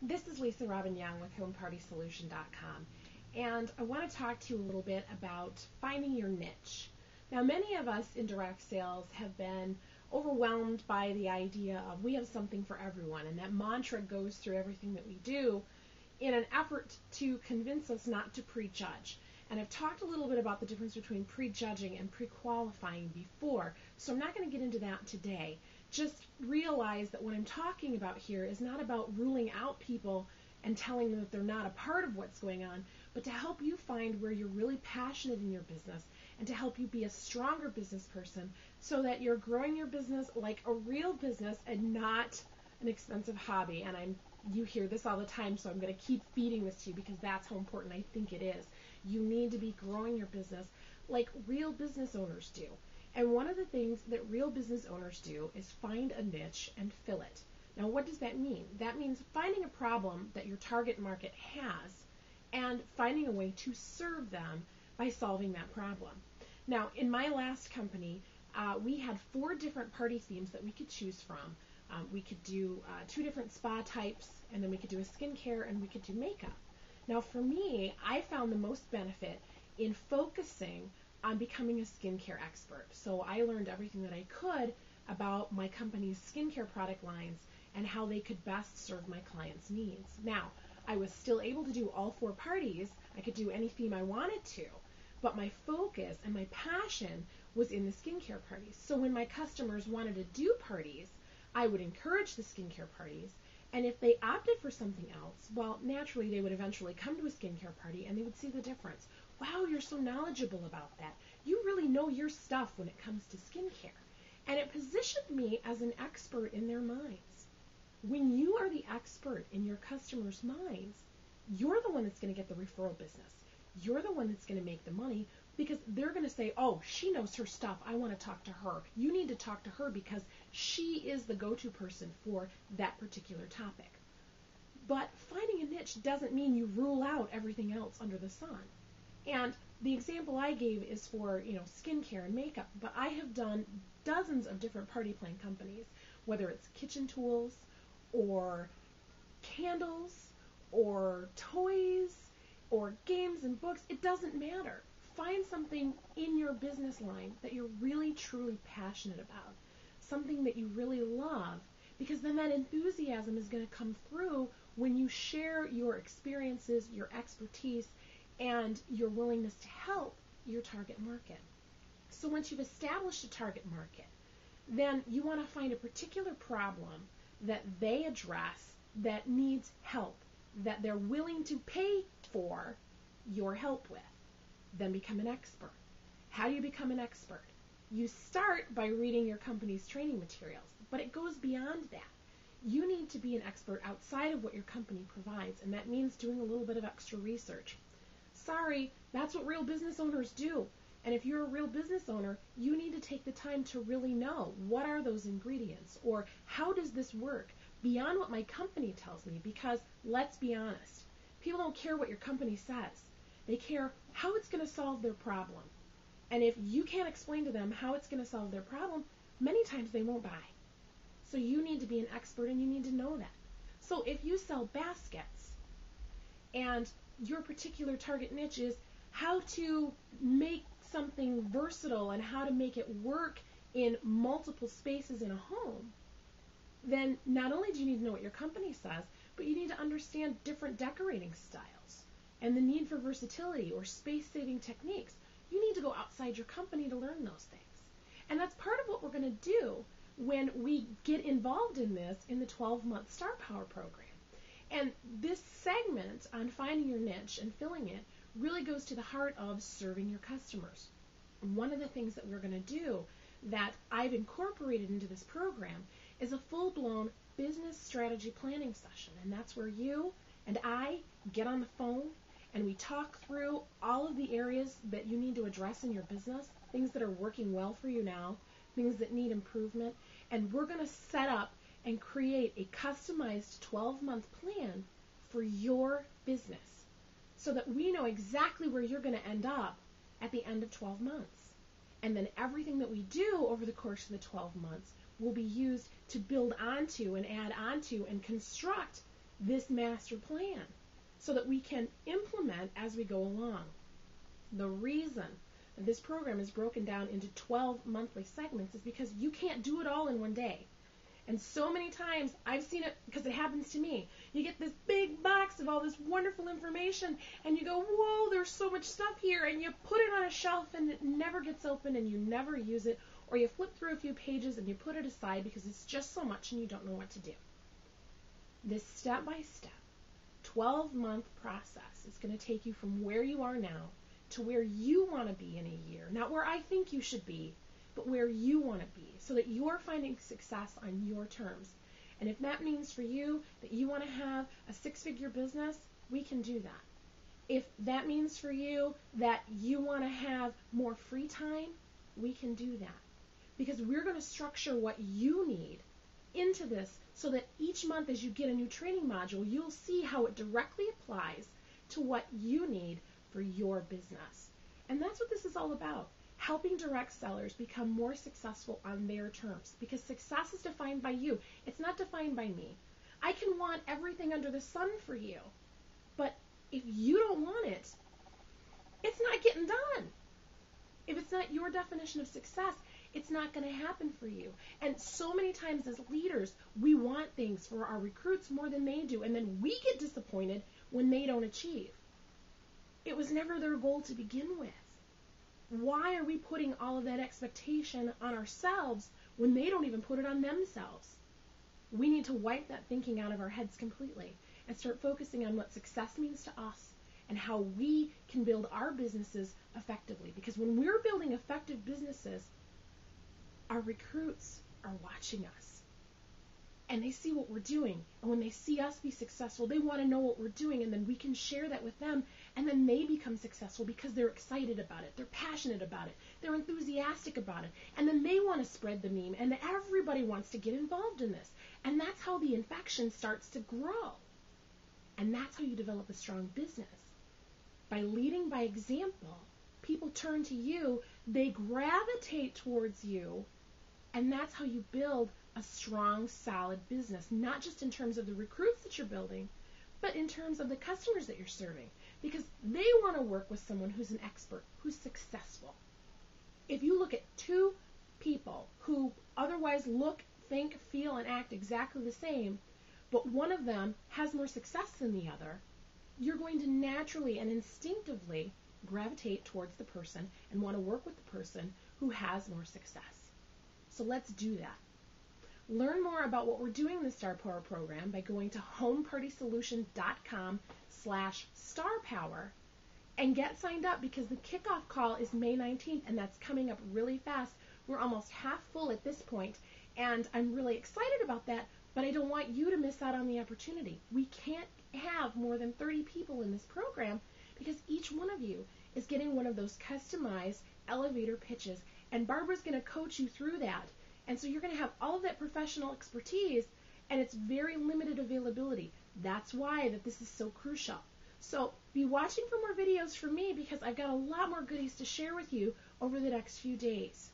This is Lisa Robbin Young with HomePartySolution.com, and I want to talk to you a little bit about finding your niche. Now, many of us in direct sales have been overwhelmed by the idea of we have something for everyone, and that mantra goes through everything that we do in an effort to convince us not to prejudge. And I've talked a little bit about the difference between prejudging and pre-qualifying before, so I'm not going to get into that today. Just realize that what I'm talking about here is not about ruling out people and telling them that they're not a part of what's going on, but to help you find where you're really passionate in your business and to help you be a stronger business person so that you're growing your business like a real business and not an expensive hobby. And you hear this all the time, so I'm going to keep feeding this to you because that's how important I think it is. You need to be growing your business like real business owners do. And one of the things that real business owners do is find a niche and fill it. Now, what does that mean? That means finding a problem that your target market has and finding a way to serve them by solving that problem. Now, in my last company, we had 4 different party themes that we could choose from. We could do 2 different spa types, and then we could do a skincare, and we could do makeup. Now, for me, I found the most benefit in focusing on becoming a skincare expert. So I learned everything that I could about my company's skincare product lines and how they could best serve my clients' needs. Now, I was still able to do all 4 parties. I could do any theme I wanted to, but my focus and my passion was in the skincare parties. So when my customers wanted to do parties, I would encourage the skincare parties, and if they opted for something else, well, naturally they would eventually come to a skincare party and they would see the difference. Wow, you're so knowledgeable about that. You really know your stuff when it comes to skincare. And it positioned me as an expert in their minds. When you are the expert in your customers' minds, you're the one that's going to get the referral business. You're the one that's going to make the money because they're going to say, oh, she knows her stuff. I want to talk to her. You need to talk to her because she is the go-to person for that particular topic. But finding a niche doesn't mean you rule out everything else under the sun. And the example I gave is for, skincare and makeup, but I have done dozens of different party plan companies, whether it's kitchen tools or candles or toys or games and books. It doesn't matter. Find something in your business line that you're really, truly passionate about, something that you really love, because then that enthusiasm is going to come through when you share your experiences, your expertise, and your willingness to help your target market. So once you've established a target market, then you want to find a particular problem that they address that needs help, that they're willing to pay for your help with. Then become an expert. How do you become an expert? You start by reading your company's training materials, but it goes beyond that. You need to be an expert outside of what your company provides, and that means doing a little bit of extra research. Sorry, that's what real business owners do. And if you're a real business owner, you need to take the time to really know what are those ingredients or how does this work beyond what my company tells me, because let's be honest, people don't care what your company says. They care how it's going to solve their problem. And if you can't explain to them how it's going to solve their problem, many times they won't buy. So you need to be an expert and you need to know that. So if you sell baskets and your particular target niche is how to make something versatile and how to make it work in multiple spaces in a home, then not only do you need to know what your company says, but you need to understand different decorating styles and the need for versatility or space-saving techniques. You need to go outside your company to learn those things. And that's part of what we're going to do when we get involved in this in the 12-month Star Power program. And this segment on finding your niche and filling it really goes to the heart of serving your customers. One of the things that we're going to do that I've incorporated into this program is a full-blown business strategy planning session. And that's where you and I get on the phone and we talk through all of the areas that you need to address in your business, things that are working well for you now, things that need improvement, and we're going to set up and create a customized 12-month plan for your business so that we know exactly where you're going to end up at the end of 12 months. And then everything that we do over the course of the 12 months will be used to build onto and add onto and construct this master plan so that we can implement as we go along. The reason that this program is broken down into 12 monthly segments is because you can't do it all in one day. And so many times I've seen it because it happens to me. You get this big box of all this wonderful information and you go, whoa, there's so much stuff here, and you put it on a shelf and it never gets open and you never use it, or you flip through a few pages and you put it aside because it's just so much and you don't know what to do. This step-by-step 12-month process is going to take you from where you are now to where you want to be in a year. Not where I think you should be, but where you want to be, so that you're finding success on your terms. And if that means for you that you want to have a 6-figure business, we can do that. If that means for you that you want to have more free time, we can do that. Because we're going to structure what you need into this so that each month as you get a new training module, you'll see how it directly applies to what you need for your business. And that's what this is all about. Helping direct sellers become more successful on their terms, because success is defined by you. It's not defined by me. I can want everything under the sun for you, but if you don't want it, it's not getting done. If it's not your definition of success, it's not going to happen for you. And so many times as leaders, we want things for our recruits more than they do, and then we get disappointed when they don't achieve. It was never their goal to begin with. Why are we putting all of that expectation on ourselves when they don't even put it on themselves? We need to wipe that thinking out of our heads completely and start focusing on what success means to us and how we can build our businesses effectively. Because when we're building effective businesses, our recruits are watching us and they see what we're doing. And when they see us be successful, they want to know what we're doing, and then we can share that with them, and then they become successful because they're excited about it, they're passionate about it, they're enthusiastic about it, and then they want to spread the meme, and everybody wants to get involved in this. And that's how the infection starts to grow. And that's how you develop a strong business. By leading by example, people turn to you, they gravitate towards you, and that's how you build a strong, solid business, not just in terms of the recruits that you're building, but in terms of the customers that you're serving, because they want to work with someone who's an expert, who's successful. If you look at two people who otherwise look, think, feel, and act exactly the same, but one of them has more success than the other, you're going to naturally and instinctively gravitate towards the person and want to work with the person who has more success. So let's do that. Learn more about what we're doing in the Star Power program by going to homepartysolution.com/starpower and get signed up, because the kickoff call is May 19th, and that's coming up really fast. We're almost half full at this point, and I'm really excited about that, but I don't want you to miss out on the opportunity. We can't have more than 30 people in this program because each one of you is getting one of those customized elevator pitches, and Barbara's going to coach you through that. And so you're going to have all of that professional expertise, and it's very limited availability. That's why that this is so crucial. So be watching for more videos from me, because I've got a lot more goodies to share with you over the next few days.